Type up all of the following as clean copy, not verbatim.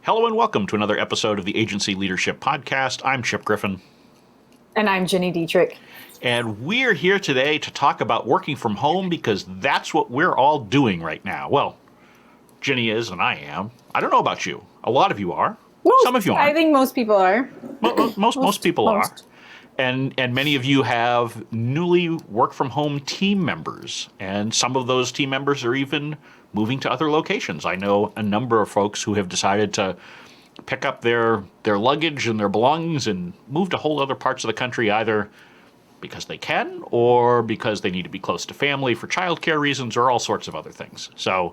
Hello and welcome to another episode of the Agency Leadership Podcast. I'm Chip Griffin. And I'm Gini Dietrich. And we're here today to talk about working from home because that's what we're all doing right now. Well, Gini is and I am. I don't know about you. A lot of you are. Some of you aren't. I think most people are. Most people are. And many of you have newly work from home team members. And some of those team members are even moving to other locations. I know a number of folks who have decided to pick up their luggage and their belongings and move to whole other parts of the country, either because they can or because they need to be close to family for childcare reasons or all sorts of other things. So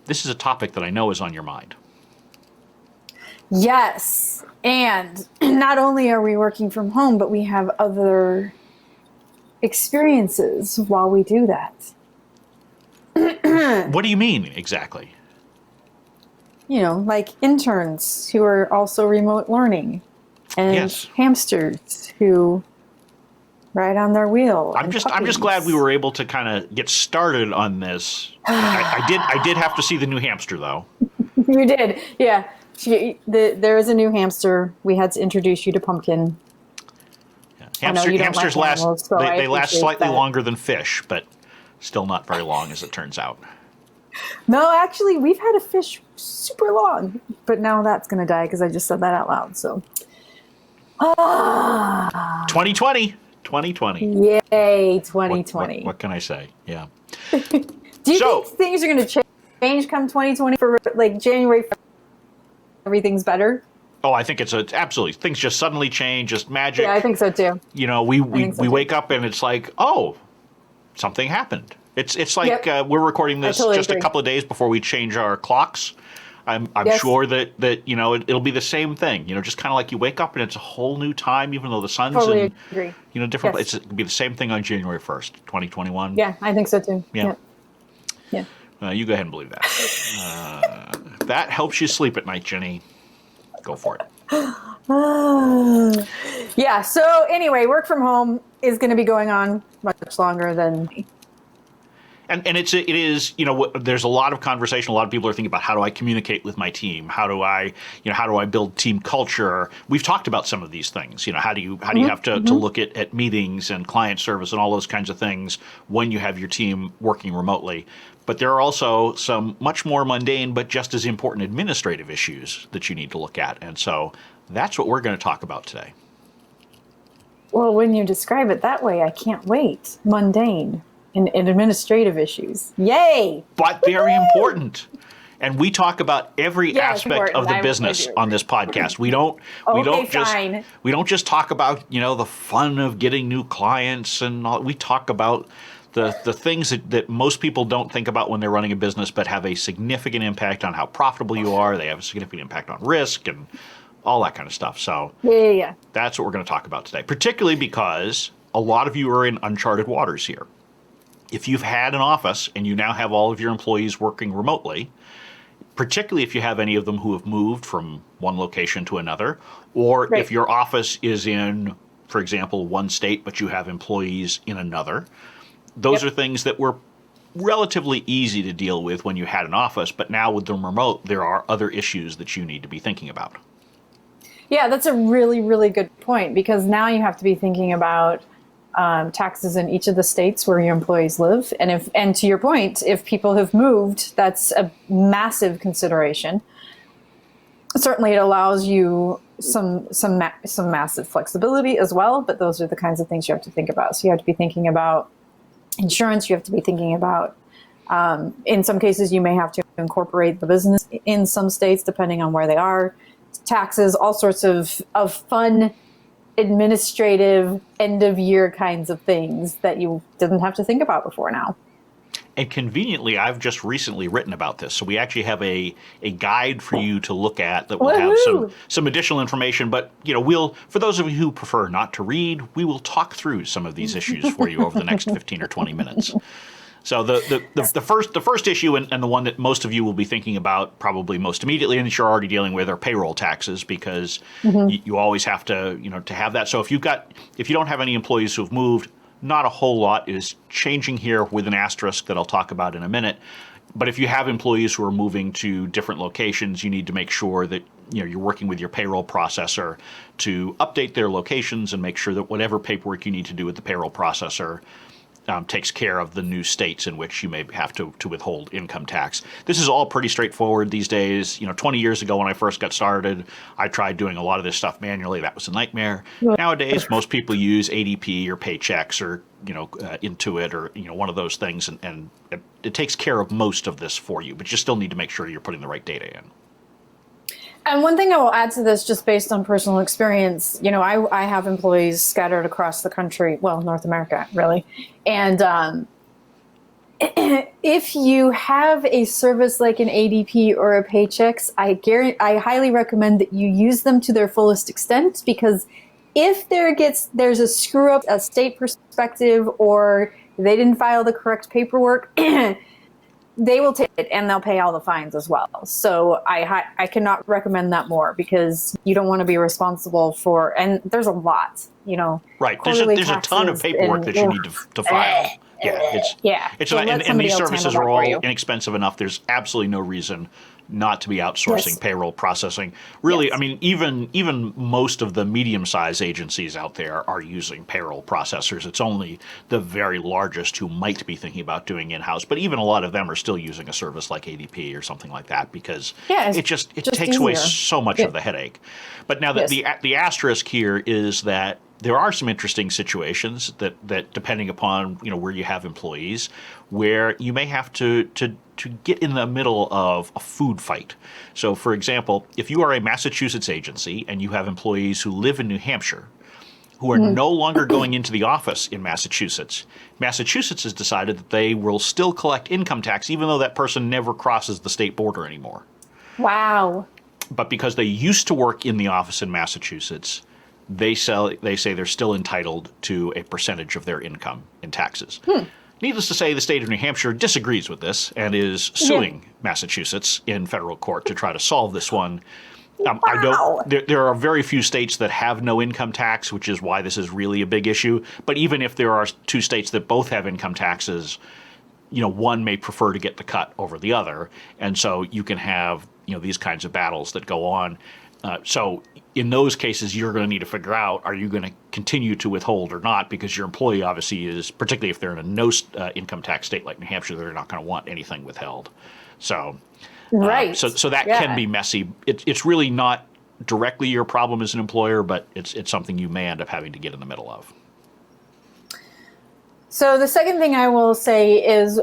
this is a topic that I know is on your mind. Yes. And not only are we working from home, but we have other experiences while we do that. What do you mean exactly? You know, like interns who are also remote learning, and Yes. hamsters who ride on their wheel. I'm just glad we were able to kind of get started on this. I did have to see the new hamster though. You did, yeah. There is a new hamster. We had to introduce you to Pumpkin. Yeah. Hamsters like last animals, so they last slightly that. longer than fish, but still not very long as it turns out. No, actually, we've had a fish super long, but now that's going to die because I just said that out loud. So, 2020. Yay, 2020. What can I say? Yeah. Do you think things are going to change come 2020 for like January? Everything's better. Oh, I think it's absolutely. Things just suddenly change, just magic. Yeah, I think so too. You know, we wake up and it's like, oh, something happened. It's like we're recording this just a couple of days before we change our clocks. I'm sure that you know it'll be the same thing. You know, just kind of like you wake up and it's a whole new time, even though the sun's totally agree. You know different. Yes. It'll be the same thing on January 1st, 2021. Yeah, I think so too. Yeah. You go ahead and believe that. That helps you sleep at night, Jenny. Go for it. Yeah. So anyway, work from home is going to be going on much longer than. And it is, you know, there's a lot of conversation. A lot of people are thinking about how do I communicate with my team? How do I build team culture? We've talked about some of these things. You know, how do you have to look at meetings and client service and all those kinds of things when you have your team working remotely? But there are also some much more mundane but just as important administrative issues that you need to look at. And so that's what we're going to talk about today. Well, when you describe it that way, I can't wait. Mundane. In administrative issues. Yay! But very important. And we talk about every aspect of the business on this podcast. We don't just talk about, you know, the fun of getting new clients and all. We talk about the things that most people don't think about when they're running a business but have a significant impact on how profitable you are. They have a significant impact on risk and all that kind of stuff. So yeah. That's what we're going to talk about today, particularly because a lot of you are in uncharted waters here. If you've had an office and you now have all of your employees working remotely, particularly if you have any of them who have moved from one location to another, or if your office is in, for example, one state, but you have employees in another, those are things that were relatively easy to deal with when you had an office, but now with them remote, there are other issues that you need to be thinking about. Yeah, that's a really, really good point, because now you have to be thinking about taxes in each of the states where your employees live. And to your point, if people have moved, that's a massive consideration. Certainly it allows you some massive flexibility as well, but those are the kinds of things you have to think about. So you have to be thinking about insurance, you have to be thinking about, in some cases you may have to incorporate the business in some states depending on where they are, taxes, all sorts of fun administrative end of year kinds of things that you didn't have to think about before now. And conveniently, I've just recently written about this. So we actually have a guide for you to look at that will have some additional information. But, you know, for those of you who prefer not to read, we will talk through some of these issues for you over the next 15 or 20 minutes. So the first issue and the one that most of you will be thinking about probably most immediately, and that you're already dealing with, are payroll taxes, because you always have to have that. So if you don't have any employees who have moved, not a whole lot is changing here, with an asterisk that I'll talk about in a minute. But if you have employees who are moving to different locations, you need to make sure that you're working with your payroll processor to update their locations and make sure that whatever paperwork you need to do with the payroll processor takes care of the new states in which you may have to withhold income tax. This is all pretty straightforward these days. 20 years ago when I first got started, I tried doing a lot of this stuff manually. That was a nightmare. Nowadays, most people use ADP or Paychex or Intuit or one of those things, and it takes care of most of this for you. But you still need to make sure you're putting the right data in. And one thing I will add to this, just based on personal experience, I have employees scattered across the country, well, North America, really. And if you have a service like an ADP or a Paychex, I highly recommend that you use them to their fullest extent, because if there's a screw up, a state perspective, or they didn't file the correct paperwork, they will take it and they'll pay all the fines as well. So I cannot recommend that more, because you don't want to be responsible for, and there's a lot, Right. There's a ton of paperwork that you need to file. And these services are all inexpensive enough. There's absolutely no reason not to be outsourcing payroll processing. Really, I mean, even most of the medium-sized agencies out there are using payroll processors. It's only the very largest who might be thinking about doing in-house. But even a lot of them are still using a service like ADP or something like that, because it takes away so much of the headache. But now the asterisk here is that there are some interesting situations that depending upon where you have employees, where you may have to get in the middle of a food fight. So, for example, if you are a Massachusetts agency and you have employees who live in New Hampshire who are no longer going into the office in Massachusetts, Massachusetts has decided that they will still collect income tax even though that person never crosses the state border anymore. Wow. But because they used to work in the office in Massachusetts, they say they're still entitled to a percentage of their income in taxes. Needless to say, the state of New Hampshire disagrees with this and is suing Massachusetts in federal court to try to solve this one. There are very few states that have no income tax, which is why this is really a big issue. But even if there are two states that both have income taxes, one may prefer to get the cut over the other. And so you can have these kinds of battles that go on. So in those cases, you're going to need to figure out, are you going to continue to withhold or not? Because your employee obviously is, particularly if they're in a no income tax state like New Hampshire, they're not going to want anything withheld. So, so that can be messy. It's really not directly your problem as an employer, but it's something you may end up having to get in the middle of. So the second thing I will say is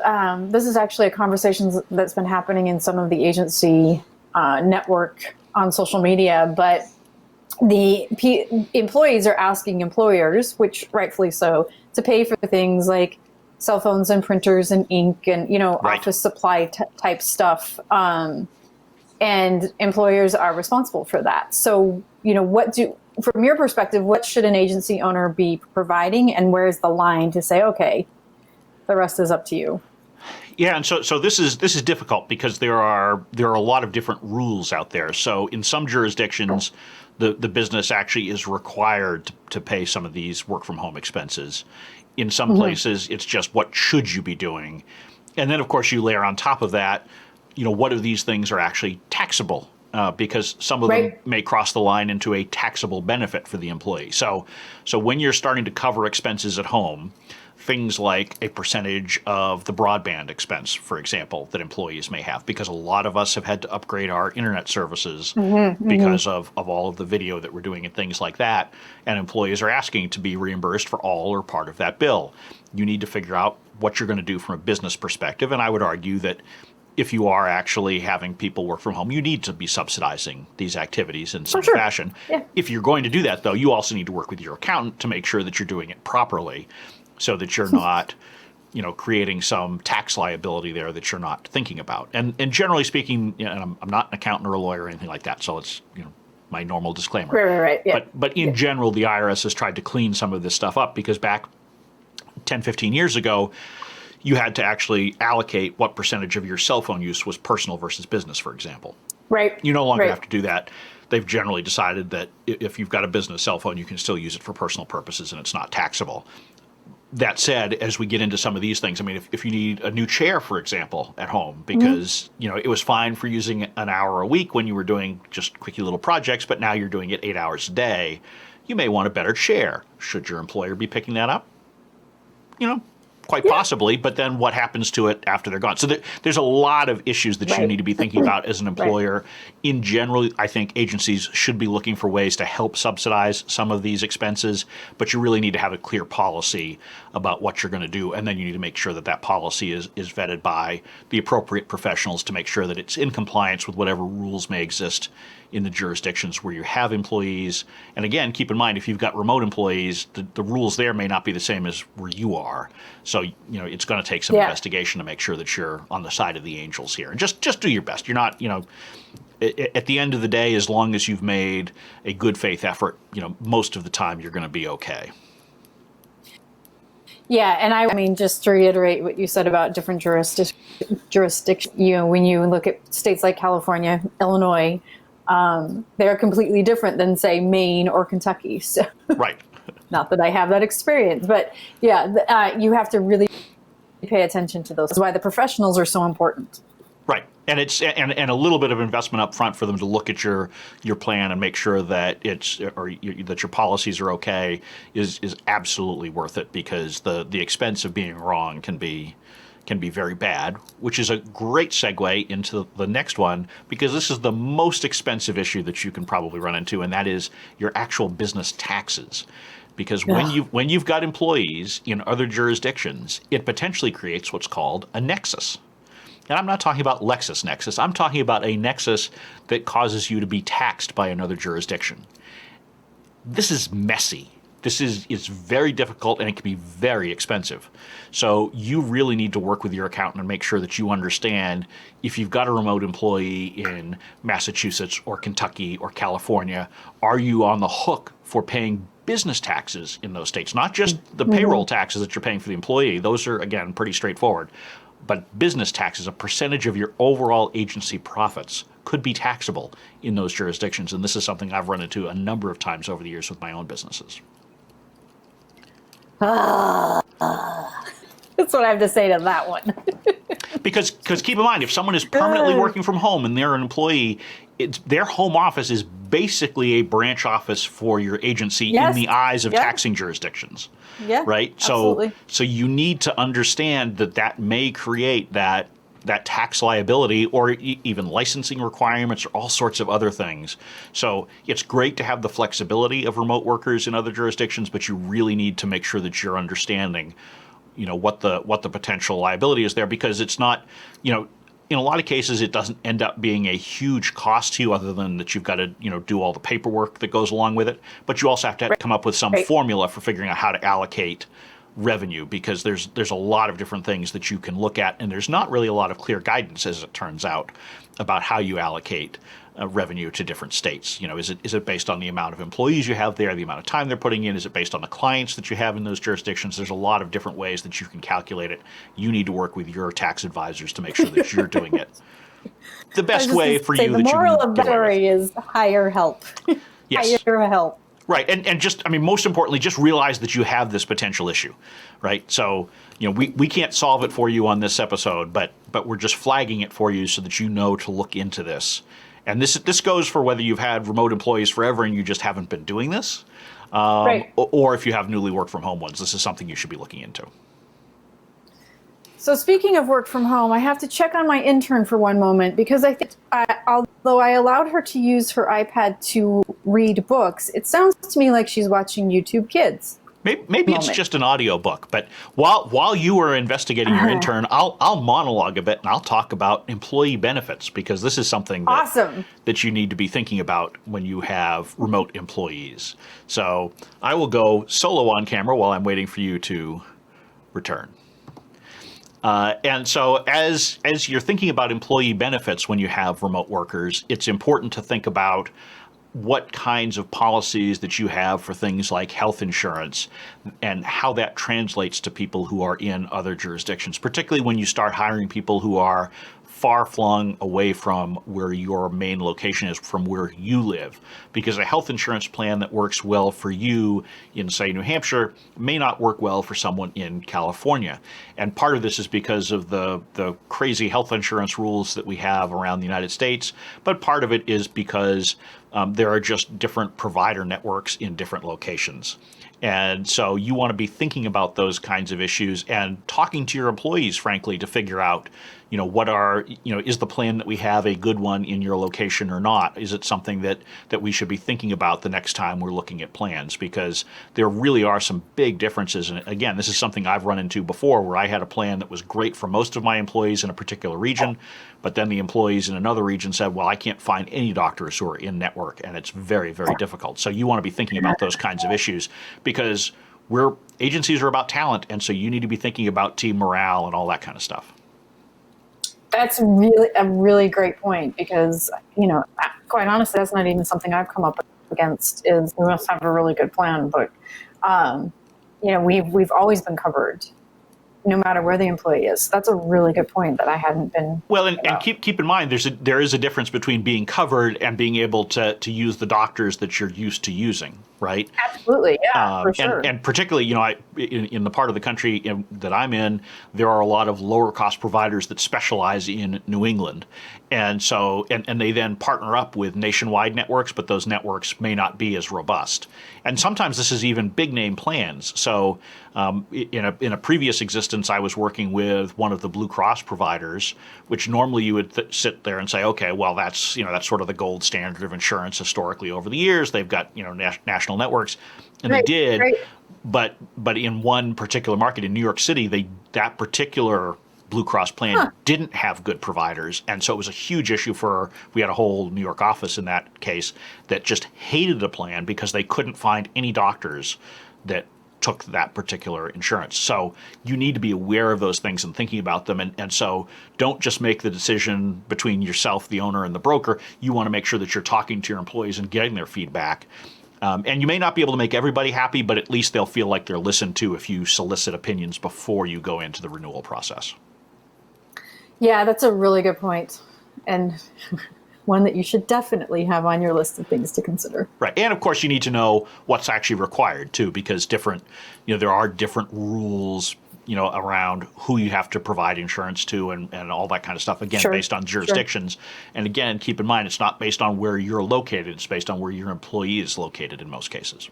this is actually a conversation that's been happening in some of the agency network on social media, but the employees are asking employers, which rightfully so, to pay for things like cell phones and printers and ink and office supply type stuff, and employers are responsible for that. So from your perspective, what should an agency owner be providing, and where's the line to say, okay, the rest is up to you? Yeah, and so this is difficult because there are a lot of different rules out there. So in some jurisdictions, the business actually is required to pay some of these work from home expenses. In some places, it's just what should you be doing, and then of course you layer on top of that, what of these things are actually taxable, because some of them may cross the line into a taxable benefit for the employee. So when you're starting to cover expenses at home, things like a percentage of the broadband expense, for example, that employees may have, because a lot of us have had to upgrade our internet services because of all of the video that we're doing and things like that, and employees are asking to be reimbursed for all or part of that bill. You need to figure out what you're going to do from a business perspective, and I would argue that if you are actually having people work from home, you need to be subsidizing these activities in some fashion. Yeah. If you're going to do that, though, you also need to work with your accountant to make sure that you're doing it properly, so that you're not, creating some tax liability there that you're not thinking about. And generally speaking, and I'm not an accountant or a lawyer or anything like that, so it's my normal disclaimer. Right. Yeah. But in general, the IRS has tried to clean some of this stuff up, because back 10, 15 years ago, you had to actually allocate what percentage of your cell phone use was personal versus business, for example. Right. You no longer have to do that. They've generally decided that if you've got a business cell phone, you can still use it for personal purposes and it's not taxable. That said, as we get into some of these things, I mean, if you need a new chair, for example, at home, because it was fine for using an hour a week when you were doing just quickie little projects, but now you're doing it 8 hours a day, you may want a better chair. Should your employer be picking that up? Quite possibly, but then what happens to it after they're gone? So there's a lot of issues that you need to be thinking about as an employer. Right. In general, I think agencies should be looking for ways to help subsidize some of these expenses, but you really need to have a clear policy about what you're going to do, and then you need to make sure that that policy is vetted by the appropriate professionals to make sure that it's in compliance with whatever rules may exist in the jurisdictions where you have employees. And again, keep in mind, if you've got remote employees, the rules there may not be the same as where you are. So, it's going to take some investigation to make sure that you're on the side of the angels here. And just do your best. You're not, at the end of the day, as long as you've made a good faith effort, most of the time you're going to be okay. Yeah, and I mean, just to reiterate what you said about different jurisdictions, when you look at states like California, Illinois, they're completely different than, say, Maine or Kentucky. So, right. Not that I have that experience, but you have to really pay attention to those. That's why the professionals are so important. Right. And it's and a little bit of investment up front for them to look at your plan and make sure that that your policies are okay is absolutely worth it, because the expense of being wrong can be very bad, which is a great segue into the next one, because this is the most expensive issue that you can probably run into, and that is your actual business taxes. Because when you've got employees in other jurisdictions, it potentially creates what's called a nexus. And I'm not talking about LexisNexis. I'm talking about a nexus that causes you to be taxed by another jurisdiction. This is messy. It's very difficult, and it can be very expensive. So you really need to work with your accountant and make sure that you understand, if you've got a remote employee in Massachusetts or Kentucky or California, are you on the hook for paying business taxes in those states? Not just the payroll taxes that you're paying for the employee. Those are, again, pretty straightforward. But business taxes, a percentage of your overall agency profits, could be taxable in those jurisdictions. And this is something I've run into a number of times over the years with my own businesses. That's what I have to say to that one. Because keep in mind, if someone is permanently working from home and they're an employee, their home office is basically a branch office for your agency in the eyes of taxing jurisdictions. Yeah, right? Absolutely. So you need to understand that may create that tax liability, or even licensing requirements, or all sorts of other things. So it's great to have the flexibility of remote workers in other jurisdictions, but you really need to make sure that you're understanding, what the potential liability is there, because it's not, in a lot of cases, it doesn't end up being a huge cost to you, other than that you've got to, do all the paperwork that goes along with it. But you also have to come up with some formula for figuring out how to allocate revenue, because there's a lot of different things that you can look at, and there's not really a lot of clear guidance, as it turns out, about how you allocate revenue to different states. Is it based on the amount of employees you have there, the amount of time they're putting in? Is it based on the clients that you have in those jurisdictions? There's a lot of different ways that you can calculate it. You need to work with your tax advisors to make sure that you're doing it the best way for you. The moral of the story is hire help. Yes. Hire help. Right, and just, most importantly, just realize that you have this potential issue, right? So, we can't solve it for you on this episode, but we're just flagging it for you so that you know to look into this. And this goes for whether you've had remote employees forever and you just haven't been doing this, or if you have newly work from home ones. This is something you should be looking into. So speaking of work from home, I have to check on my intern for one moment, because I think, although I allowed her to use her iPad to read books, it sounds to me like she's watching YouTube Kids. Maybe it's just an audio book, but while you were investigating your intern, I'll monologue a bit and I'll talk about employee benefits, because this is something that you need to be thinking about when you have remote employees. So I will go solo on camera while I'm waiting for you to return. And so as you're thinking about employee benefits when you have remote workers, it's important to think about what kinds of policies that you have for things like health insurance, and how that translates to people who are in other jurisdictions, particularly when you start hiring people who are far flung away from where your main location is, from where you live, because a health insurance plan that works well for you in, say, New Hampshire may not work well for someone in California. And part of this is because of the crazy health insurance rules that we have around the United States, but part of it is because there are just different provider networks in different locations. And so you want to be thinking about those kinds of issues and talking to your employees, frankly, to figure out, is the plan that we have a good one in your location or not? Is it something that we should be thinking about the next time we're looking at plans? Because there really are some big differences. And again, this is something I've run into before, where I had a plan that was great for most of my employees in a particular region, but then the employees in another region said, well, I can't find any doctors who are in network, and it's very, very difficult. So you want to be thinking about those kinds of issues, because agencies are about talent, and so you need to be thinking about team morale and all that kind of stuff. That's really a really great point, because, quite honestly, that's not even something I've come up against, is we must have a really good plan. But, we've always been covered, no matter where the employee is. That's a really good point that I hadn't been. Well, and keep in mind, there is a difference between being covered and being able to use the doctors that you're used to using, right? Absolutely, yeah, for sure. And particularly, in the part of the country that I'm in, there are a lot of lower cost providers that specialize in New England. And so, and they then partner up with nationwide networks, but those networks may not be as robust. And sometimes this is even big name plans. So in a previous existence, I was working with one of the Blue Cross providers, which normally you would sit there and say, okay, well, that's sort of the gold standard of insurance historically over the years. They've got, national networks, and right, they did. Right. But in one particular market in New York City, that particular Blue Cross plan didn't have good providers. And so it was a huge issue we had a whole New York office in that case that just hated the plan because they couldn't find any doctors that took that particular insurance. So you need to be aware of those things and thinking about them. And so don't just make the decision between yourself, the owner, and the broker. You want to make sure that you're talking to your employees and getting their feedback. And you may not be able to make everybody happy, but at least they'll feel like they're listened to if you solicit opinions before you go into the renewal process. Yeah, that's a really good point, and one that you should definitely have on your list of things to consider. Right, and of course you need to know what's actually required too, because there are different rules, around who you have to provide insurance to and all that kind of stuff. Again, based on jurisdictions, and again, keep in mind it's not based on where you're located; it's based on where your employee is located in most cases.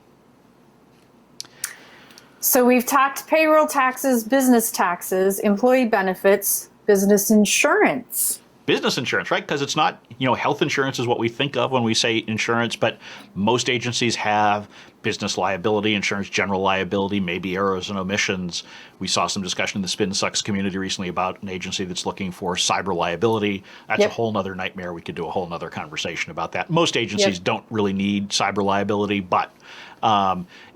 So we've talked payroll taxes, business taxes, employee benefits, business insurance. Business insurance, right? Because it's not, health insurance is what we think of when we say insurance, but most agencies have business liability insurance, general liability, maybe errors and omissions. We saw some discussion in the Spin Sucks community recently about an agency that's looking for cyber liability. That's a whole nother nightmare. We could do a whole nother conversation about that. Most agencies don't really need cyber liability, but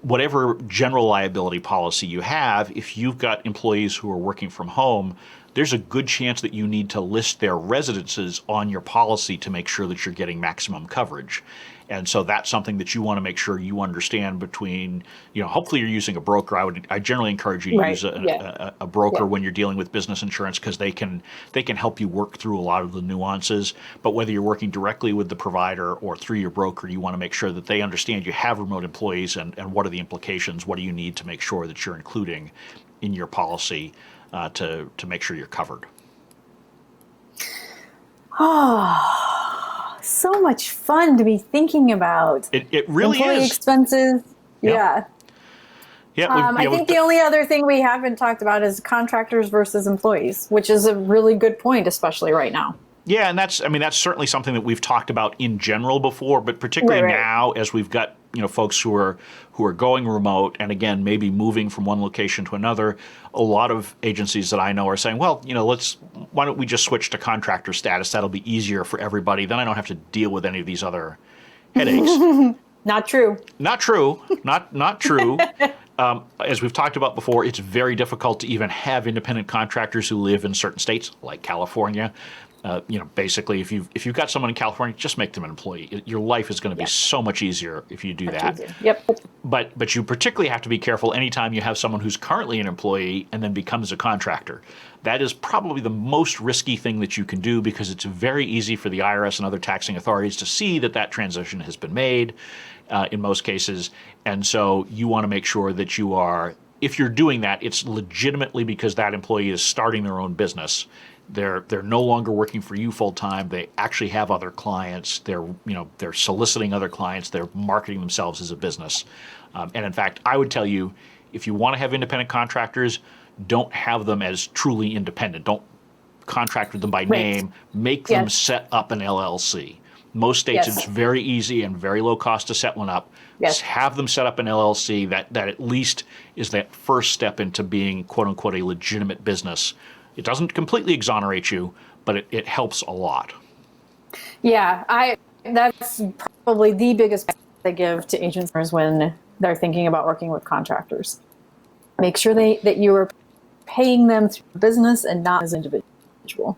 whatever general liability policy you have, if you've got employees who are working from home, there's a good chance that you need to list their residences on your policy to make sure that you're getting maximum coverage. And so that's something that you want to make sure you understand between, hopefully you're using a broker. I generally encourage you to use a broker when you're dealing with business insurance, because they can help you work through a lot of the nuances. But whether you're working directly with the provider or through your broker, you want to make sure that they understand you have remote employees and what are the implications, what do you need to make sure that you're including in your policy to make sure you're covered. Oh, so much fun to be thinking about. It really employee is. Expenses. Yeah. I think the only other thing we haven't talked about is contractors versus employees, which is a really good point, especially right now. Yeah, and that's certainly something that we've talked about in general before, but particularly now as we've got folks who are going remote and again maybe moving from one location to another. A lot of agencies that I know are saying, well, why don't we just switch to contractor status? That'll be easier for everybody. Then I don't have to deal with any of these other headaches. Not true. Not true. Not true. As we've talked about before, it's very difficult to even have independent contractors who live in certain states like California. Basically, if you've got someone in California, just make them an employee. Your life is going to be so much easier if you do that. Yep. But you particularly have to be careful anytime you have someone who's currently an employee and then becomes a contractor. That is probably the most risky thing that you can do, because it's very easy for the IRS and other taxing authorities to see that that transition has been made in most cases. And so you want to make sure that you are, if you're doing that, it's legitimately because that employee is starting their own business. They're no longer working for you full time. They actually have other clients. They're soliciting other clients. They're marketing themselves as a business. And in fact, I would tell you, if you want to have independent contractors, don't have them as truly independent. Don't contract with them by name. Make them set up an LLC. Most states, it's very easy and very low cost to set one up. Just have them set up an LLC. That at least is that first step into being, quote unquote, a legitimate business. It doesn't completely exonerate you, but it helps a lot. Yeah, that's probably the biggest advice I give to agents when they're thinking about working with contractors. Make sure that you are paying them through business and not as an individual.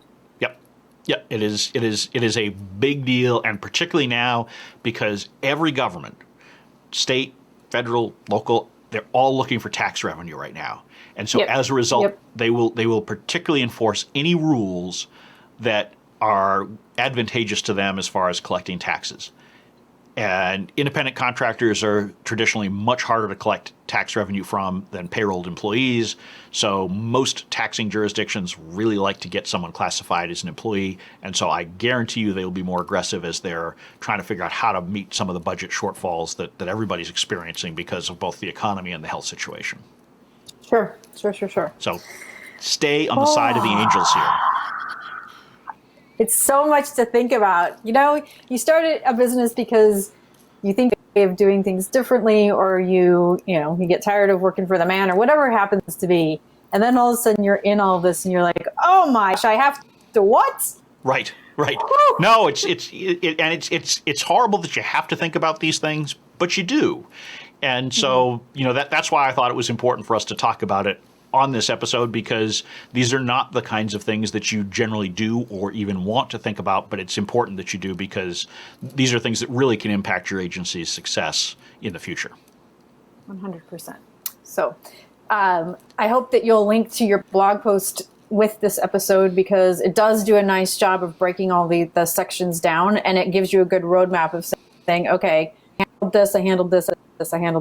Yep, it is a big deal, and particularly now because every government, state, federal, local, they're all looking for tax revenue right now. And so as a result, they will particularly enforce any rules that are advantageous to them as far as collecting taxes. And independent contractors are traditionally much harder to collect tax revenue from than payrolled employees. So most taxing jurisdictions really like to get someone classified as an employee. And so I guarantee you they will be more aggressive as they're trying to figure out how to meet some of the budget shortfalls that everybody's experiencing because of both the economy and the health situation. Sure. So stay on the side of the angels here. It's so much to think about. You started a business because you think of doing things differently, or you get tired of working for the man, or whatever it happens to be. And then all of a sudden you're in all of this and you're like, oh my gosh, I have to what? Right. No, it's horrible that you have to think about these things, but you do. And so, that's why I thought it was important for us to talk about it on this episode, because these are not the kinds of things that you generally do or even want to think about, but it's important that you do because these are things that really can impact your agency's success in the future. 100%. So I hope that you'll link to your blog post with this episode, because it does do a nice job of breaking all the sections down, and it gives you a good roadmap of saying, okay, I handled this, I handled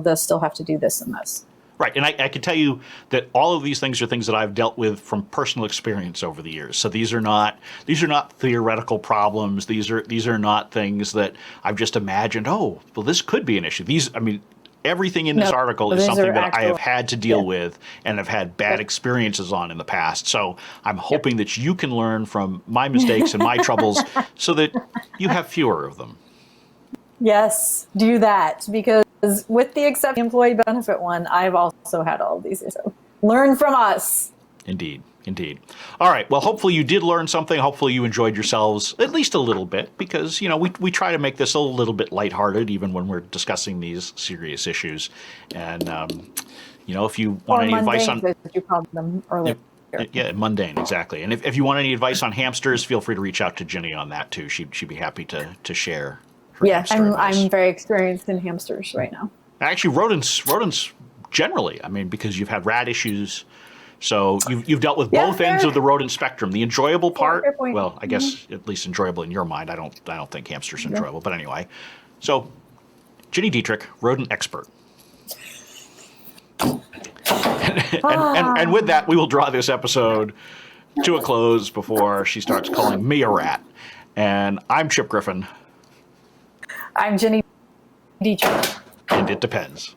this, still have to do this and this. Right, and I can tell you that all of these things are things that I've dealt with from personal experience over the years. So these are not theoretical problems. These are not things that I've just imagined. Oh, well, this could be an issue. Everything in this article is something that I have had to deal with and have had bad experiences on in the past. So I'm hoping that you can learn from my mistakes and my troubles so that you have fewer of them. Yes, do that, because with the exception employee benefit one, I've also had all of these. So learn from us. Indeed. All right. Well, hopefully you did learn something. Hopefully you enjoyed yourselves at least a little bit, because, we try to make this a little bit lighthearted, even when we're discussing these serious issues. And, if you want any advice on... you called them earlier. Yeah, mundane, exactly. And if you want any advice on hamsters, feel free to reach out to Gini on that, too. She'd be happy to share. Yeah, I'm very experienced in hamsters right now. Actually, rodents generally. I mean, because you've had rat issues, so you've dealt with both ends of the rodent spectrum. The enjoyable part, well, I guess at least enjoyable in your mind. I don't think hamsters are enjoyable, but anyway. So, Gini Dietrich, rodent expert. and with that, we will draw this episode to a close before she starts calling me a rat. And I'm Chip Griffin. I'm Gini Dietrich. And it depends.